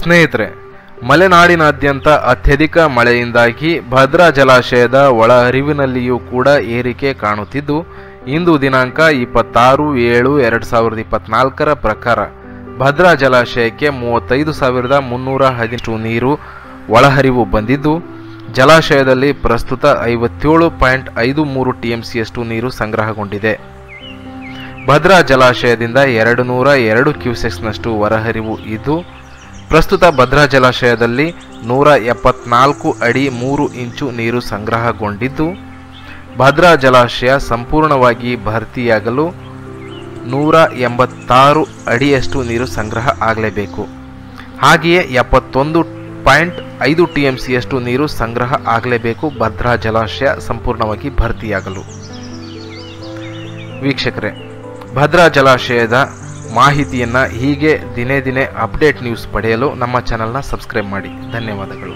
ಸ್ನೇಹಿತರೆ, ಮಲೆನಾಡಿನಾದ್ಯಂತ ಅತ್ಯಧಿಕ ಮಳೆಯಿಂದಾಗಿ ಭದ್ರಾ ಜಲಾಶಯದ ಒಳಹರಿವಿನಲ್ಲಿಯೂ ಕೂಡ ಏರಿಕೆ ಕಾಣುತ್ತಿದ್ದು, ಇಂದು ದಿನಾಂಕ 26/7/2024 ಪ್ರಕಾರ ಭದ್ರಾ ಜಲಾಶಯಕ್ಕೆ 35,318 ನೀರು ಒಳಹರಿವು ಬಂದಿದ್ದು, ಜಲಾಶಯದಲ್ಲಿ ಪ್ರಸ್ತುತ 57.53 TMCಯಷ್ಟು ನೀರು ಸಂಗ್ರಹಗೊಂಡಿದೆ. ಭದ್ರಾ ಜಲಾಶಯದಿಂದ 202 ಕ್ಯೂಸೆಕ್ಸ್ನಷ್ಟು ಹೊರಹರಿವು ಇದ್ದು, ಪ್ರಸ್ತುತ ಭದ್ರಾ ಜಲಾಶಯದಲ್ಲಿ 174 ಅಡಿ 3 ಇಂಚು ನೀರು ಸಂಗ್ರಹಗೊಂಡಿದ್ದು, ಭದ್ರಾ ಜಲಾಶಯ ಸಂಪೂರ್ಣವಾಗಿ ಭರ್ತಿಯಾಗಲು 186 ಅಡಿಯಷ್ಟು ನೀರು ಸಂಗ್ರಹ ಆಗಲೇಬೇಕು. ಹಾಗೆಯೇ 71.5 TMCಯಷ್ಟು ನೀರು ಸಂಗ್ರಹ ಆಗಲೇಬೇಕು ಭದ್ರಾ ಜಲಾಶಯ ಸಂಪೂರ್ಣವಾಗಿ ಭರ್ತಿಯಾಗಲು. ವೀಕ್ಷಕರೇ, ಭದ್ರಾ ಜಲಾಶಯದ ಮಾಹಿತಿಯನ್ನು ಹೀಗೆ ದಿನೇ ದಿನೇ ಅಪ್ಡೇಟ್ ನ್ಯೂಸ್ ಪಡೆಯಲು ನಮ್ಮ ಚಾನಲ್ನ ಸಬ್ಸ್ಕ್ರೈಬ್ ಮಾಡಿ. ಧನ್ಯವಾದಗಳು.